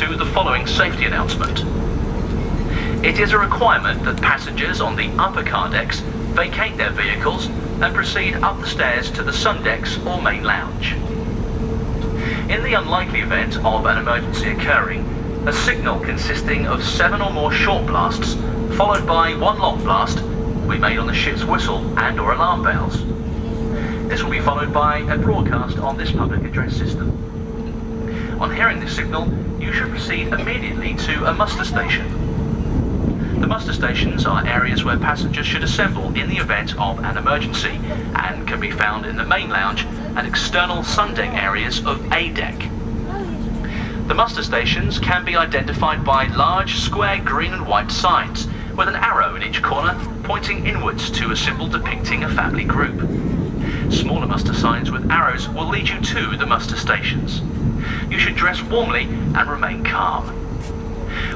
to the following safety announcement. It is a requirement that passengers on the upper car decks vacate their vehicles and proceed up the stairs to the sun decks or main lounge. In the unlikely event of an emergency occurring, a signal consisting of 7 or more short blasts, followed by 1 long blast, will be made on the ship's whistle and or alarm bells. This will be followed by a broadcast on this public address system. On hearing this signal, you should proceed immediately to a muster station. The muster stations are areas where passengers should assemble in the event of an emergency and can be found in the main lounge and external sun deck areas of A deck. The muster stations can be identified by large square green and white signs with an arrow in each corner pointing inwards to a symbol depicting a family group. Smaller muster signs with arrows will lead you to the muster stations. You should dress warmly and remain calm.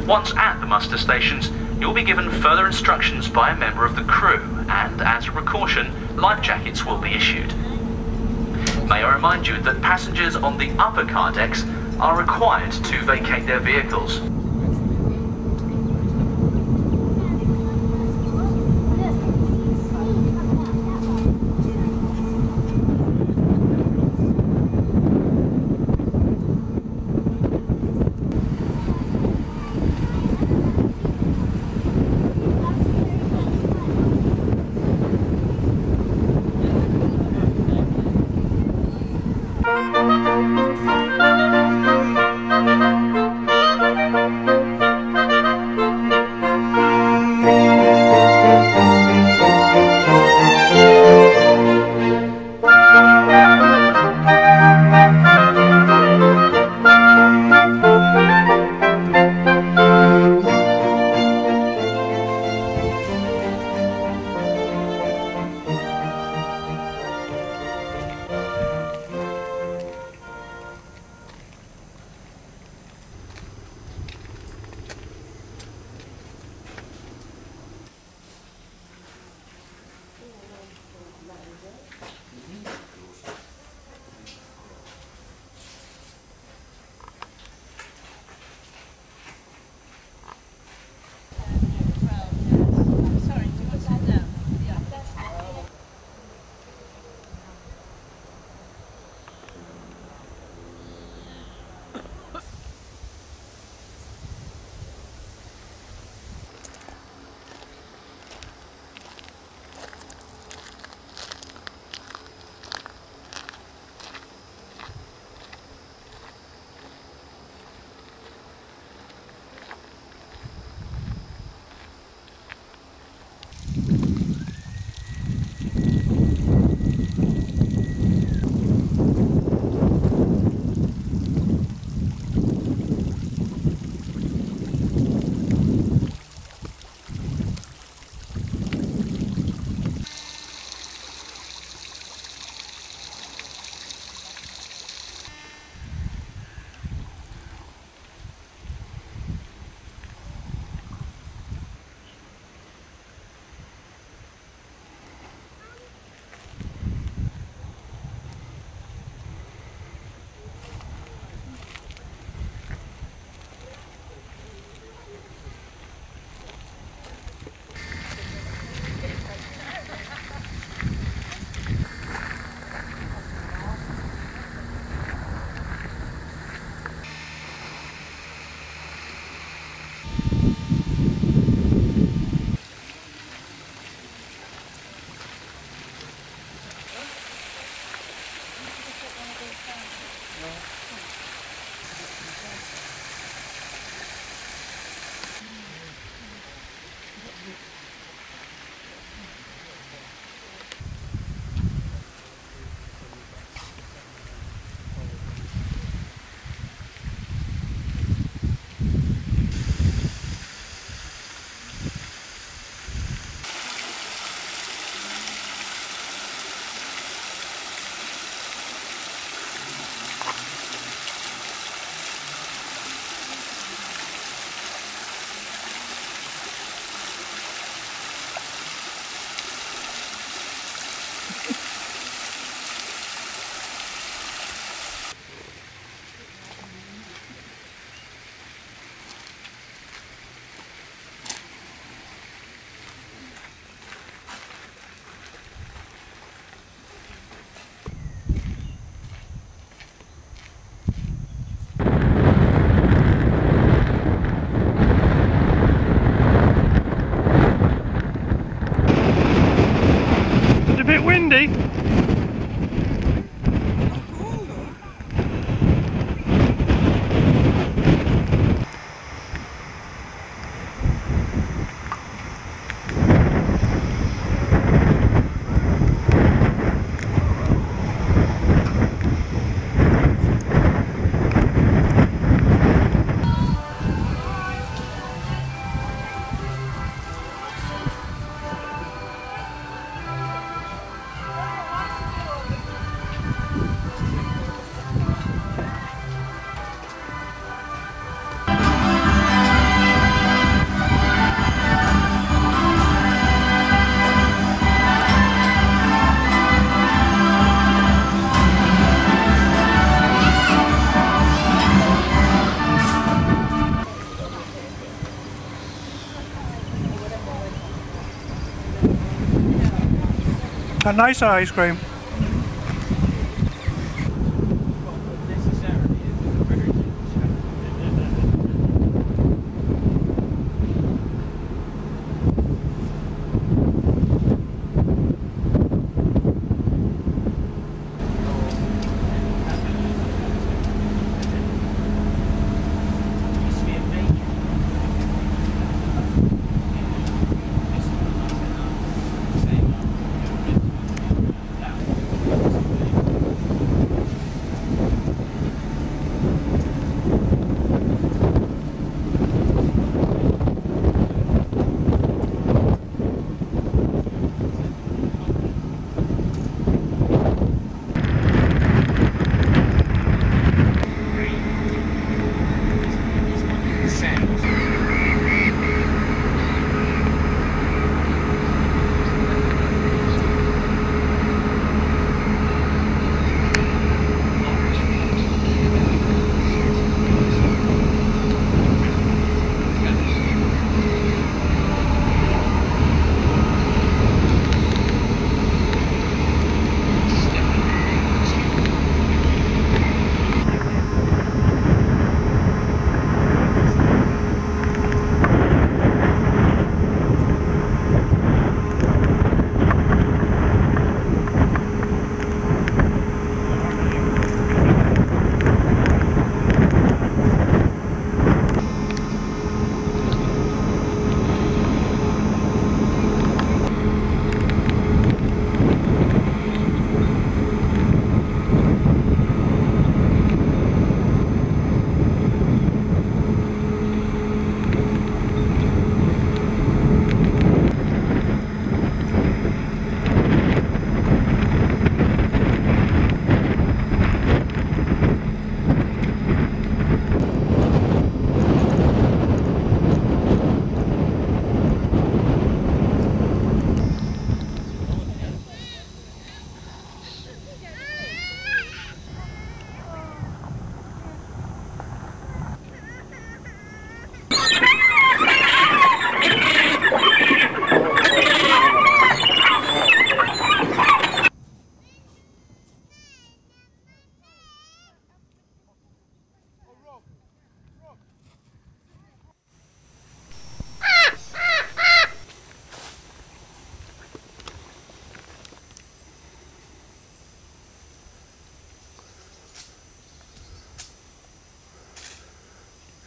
Once at the muster stations, you'll be given further instructions by a member of the crew, and as a precaution, life jackets will be issued. May I remind you that passengers on the upper car decks are required to vacate their vehicles. A nice ice cream.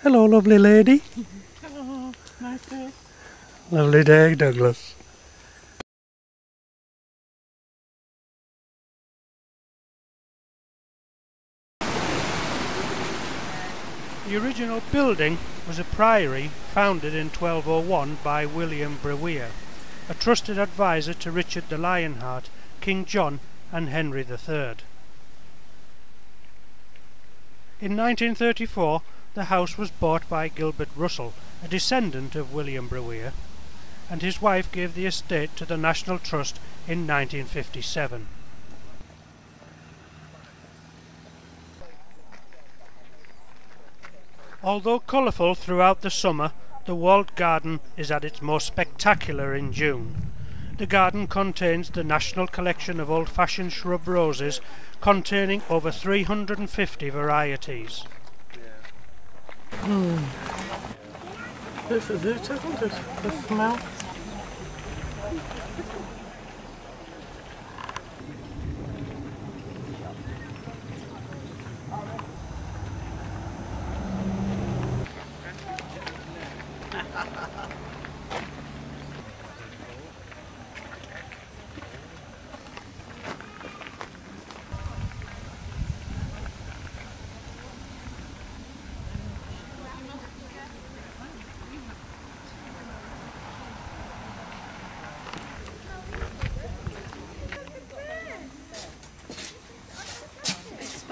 Hello, lovely lady. Hello, nice day. Lovely day, Douglas. The original building was a priory founded in 1201 by William Breweer, a trusted advisor to Richard the Lionheart, King John and Henry III. In 1934 the house was bought by Gilbert Russell, a descendant of William Breweer, and his wife gave the estate to the National Trust in 1957. Although colourful throughout the summer, the walled garden is at its most spectacular in June. The garden contains the National Collection of old-fashioned shrub roses, containing over 350 varieties. This is it, isn't it? The smell.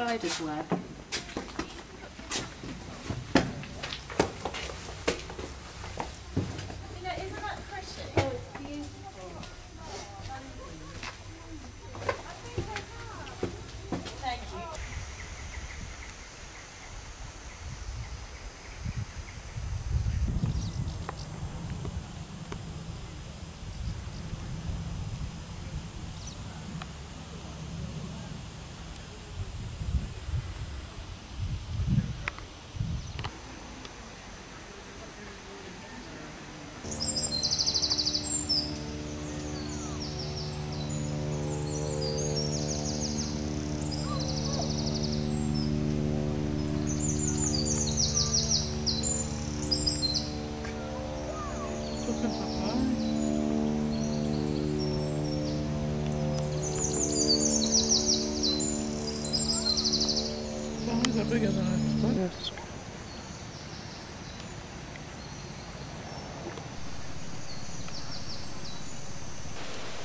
Spider's web. Isn't that precious? Oh, it's beautiful. Thank you. looking for flies. Flies are bigger than I expected.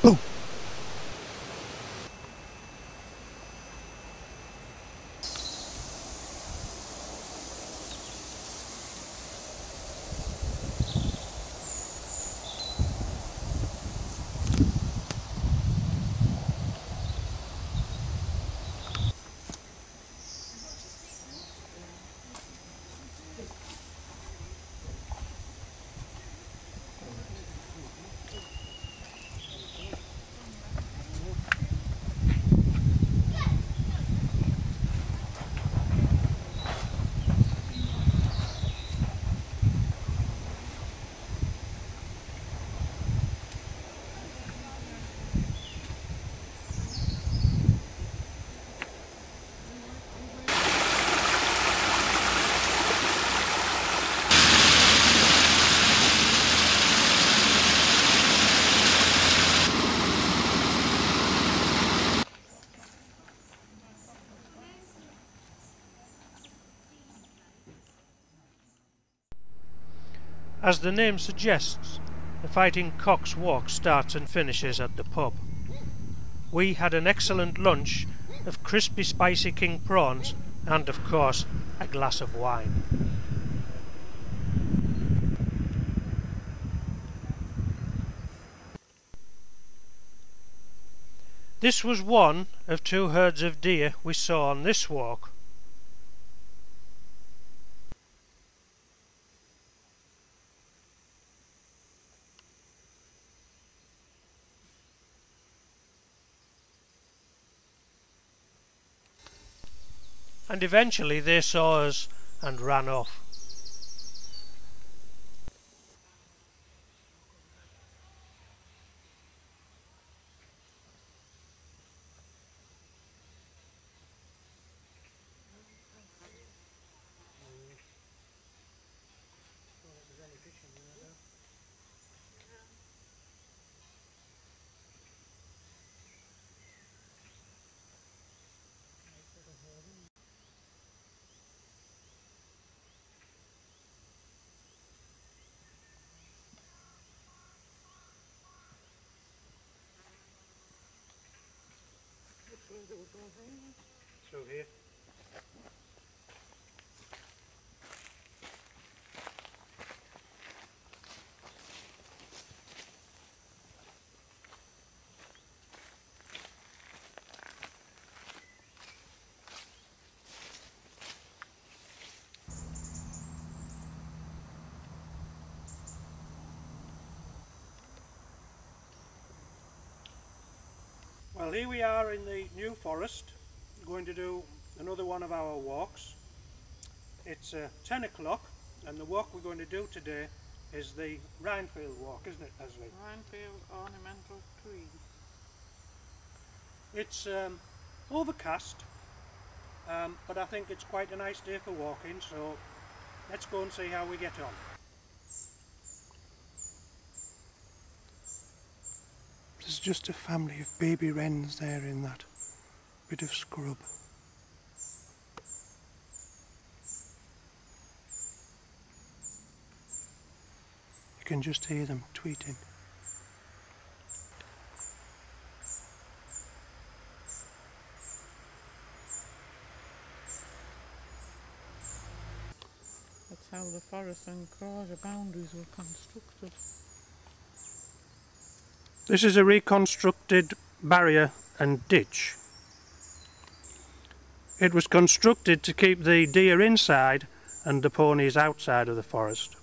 Boom! As the name suggests, the Fighting Cock's walk starts and finishes at the pub. We had an excellent lunch of crispy spicy king prawns and, of course, a glass of wine. This was one of 2 herds of deer we saw on this walk. And eventually they saw us and ran off. Through here. Well, here we are in the New Forest, going to do another one of our walks. It's 10 o'clock and the walk we're going to do today is the Rhinefield walk, isn't it, Leslie? Rhinefield ornamental tree. It's overcast, but I think it's quite a nice day for walking, so let's go and see how we get on. There's just a family of baby wrens there in that bit of scrub. You can just hear them tweeting. That's how the forest enclosure boundaries were constructed. This is a reconstructed barrier and ditch. It was constructed to keep the deer inside and the ponies outside of the forest.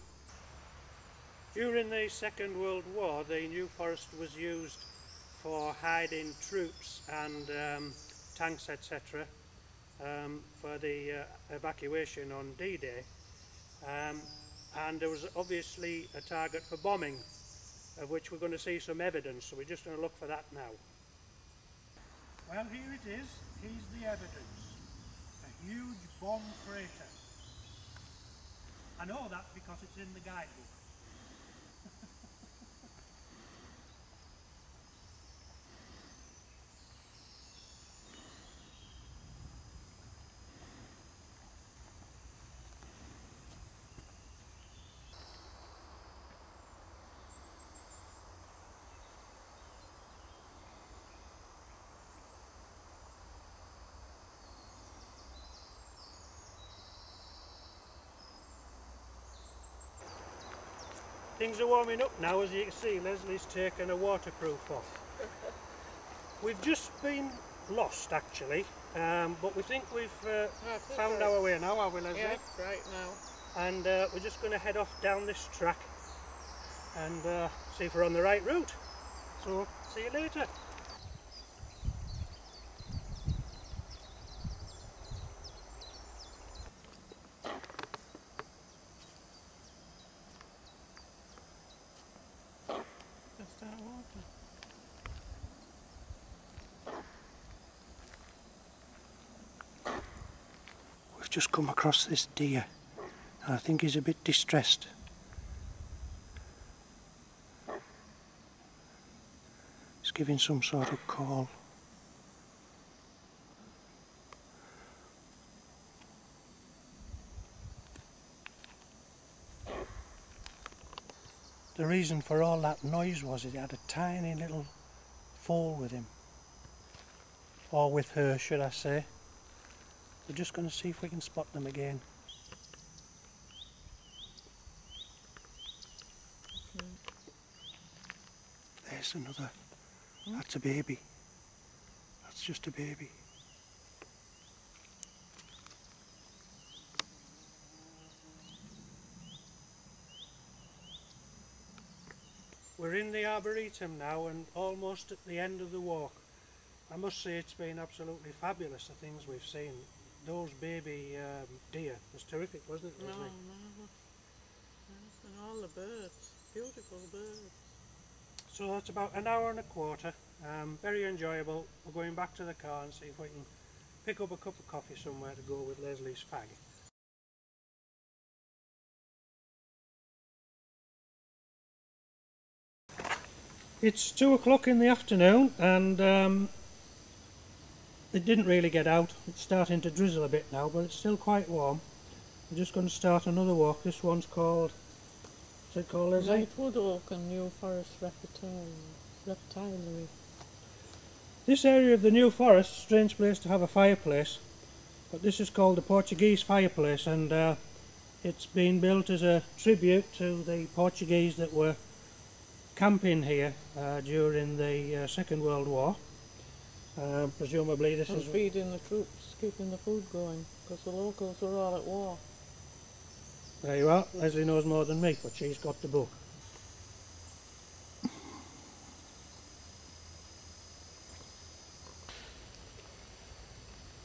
During the Second World War, the New Forest was used for hiding troops and tanks, etc., for the evacuation on D-Day. And there was obviously a target for bombing, of which we're going to see some evidence, so we're just going to look for that now. Well, here it is. Here's the evidence. A huge bomb crater. I know that because it's in the guidebook. Things are warming up now. As you can see, Leslie's taken a waterproof off. We've just been lost actually, but we think we've found our way now, have we, Leslie? Yes, right now. And we're just going to head off down this track and see if we're on the right route. So, see you later. Just that water. We've just come across this deer and I think he's a bit distressed. He's giving some sort of call. The reason for all that noise was it had a tiny little foal with him, or with her should I say. We're just going to see if we can spot them again. There's another. That's a baby. That's just a baby. We're in the Arboretum now and almost at the end of the walk. I must say it's been absolutely fabulous, the things we've seen. Those baby deer was terrific, wasn't it, Leslie? No. Yes, and all the birds. Beautiful birds. So it's about an hour and a quarter. Very enjoyable. We're going back to the car and see if we can pick up a cup of coffee somewhere to go with Leslie's fag. It's 2 o'clock in the afternoon and it didn't really get out. It's starting to drizzle a bit now, but it's still quite warm. We're just going to start another walk. This one's called, what's it called, Leslie? Light Wood Oak and New Forest Reptilery. This area of the New Forest, strange place to have a fireplace, but this is called the Portuguese fireplace, and it's been built as a tribute to the Portuguese that were camping here during the Second World War. Presumably this is feeding the troops, keeping the food going, because the locals were all at war. There you are. Leslie knows more than me, but she's got the book.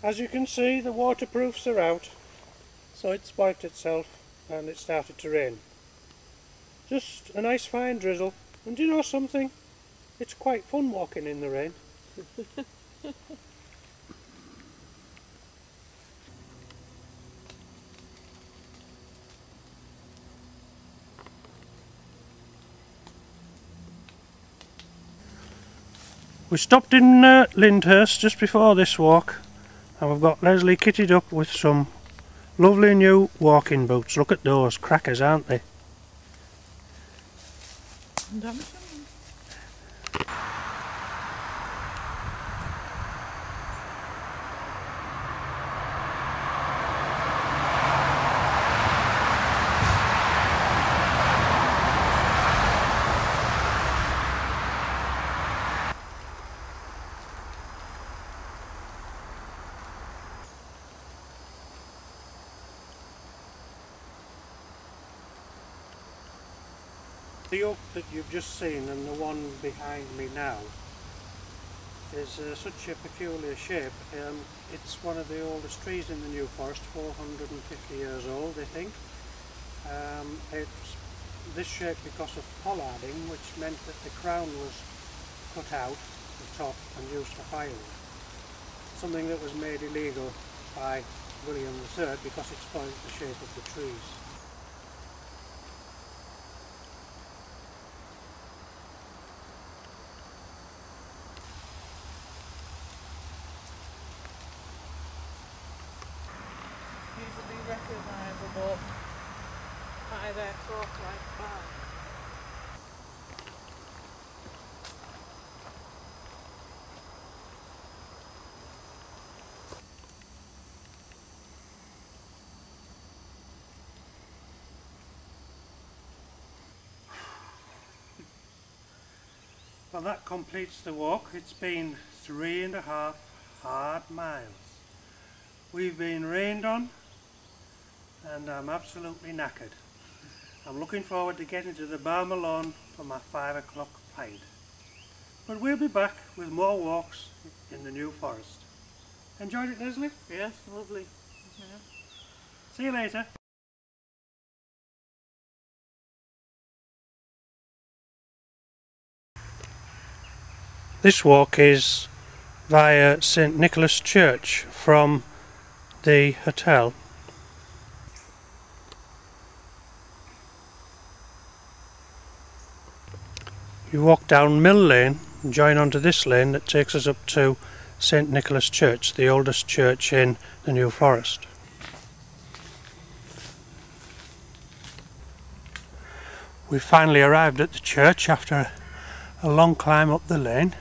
As you can see, the waterproofs are out, so it's wiped itself and it started to rain. Just a nice fine drizzle, and do you know something? It's quite fun walking in the rain. We stopped in Lyndhurst just before this walk, and we've got Leslie kitted up with some lovely new walking boots. Look at those, crackers, aren't they? The oak that you've just seen and the one behind me now is such a peculiar shape. It's one of the oldest trees in the New Forest, 450 years old I think. It's this shape because of pollarding, which meant that the crown was cut out, the top, and used for firewood. Something that was made illegal by William III because it spoiled the shape of the trees. Easily recognisable by their cloth-like bark. Well, that completes the walk. It's been 3.5 hard miles. We've been rained on and I'm absolutely knackered. I'm looking forward to getting to the Balmalone for my 5 o'clock pint. But we'll be back with more walks in the New Forest. Enjoyed it, Leslie? Yes, lovely. Yeah. See you later. This walk is via St Nicholas Church from the hotel. You walk down Mill Lane and join onto this lane that takes us up to St Nicholas Church, the oldest church in the New Forest. We finally arrived at the church after a long climb up the lane.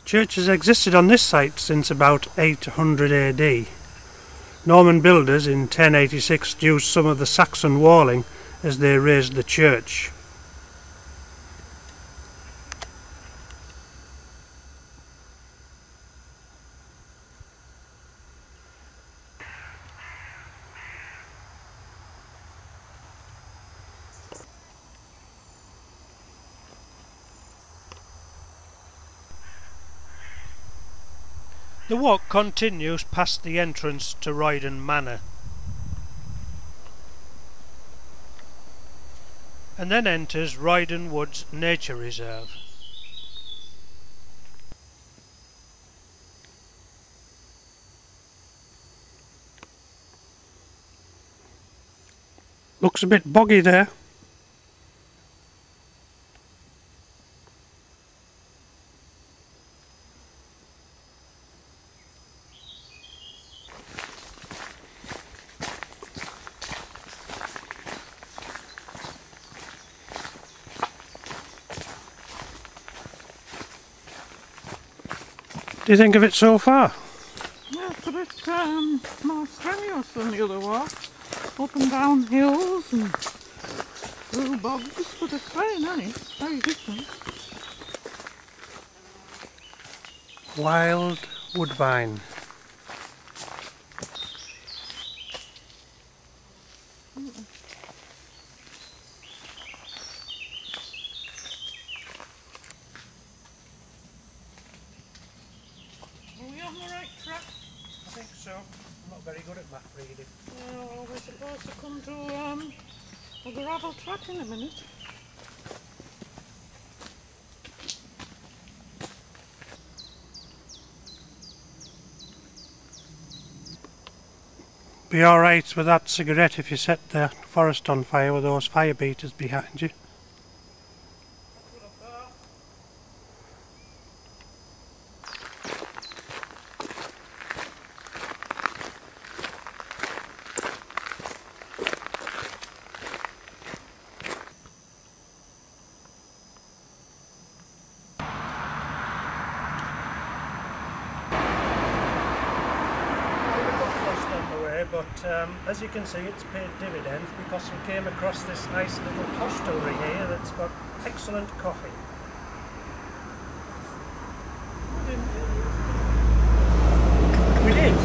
The church has existed on this site since about 800 AD. Norman builders in 1086 used some of the Saxon walling as they raised the church. The walk continues past the entrance to Royden Manor and then enters Royden Woods Nature Reserve. Looks a bit boggy there. What do you think of it so far? Yeah, it's a bit more strenuous than the other walk. Up and down hills and through bogs, but it's very nice, very different. Wild woodbine. Are we on the right track? I think so. I'm not very good at map reading. No, we're supposed to come to a gravel track in a minute. Be alright with that cigarette if you set the forest on fire with those fire beaters behind you. But as you can see, it's paid dividends because we came across this nice little hostelry here that's got excellent coffee. We did.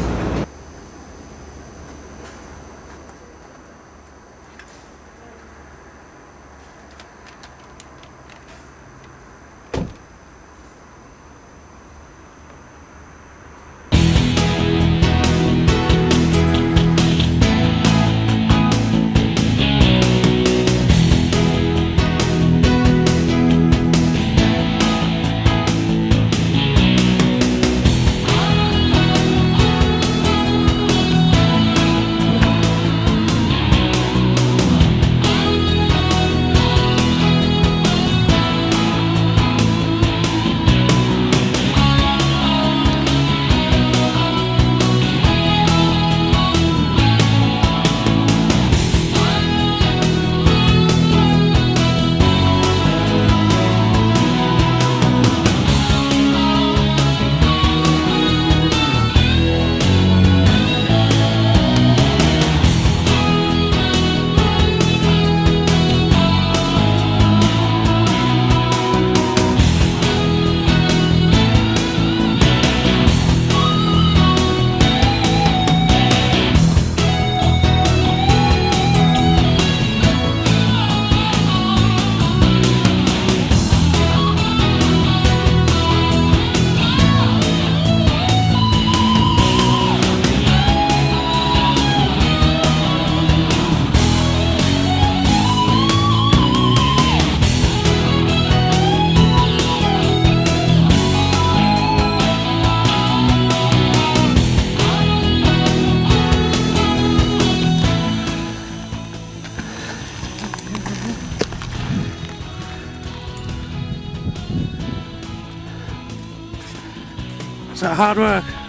So hard work.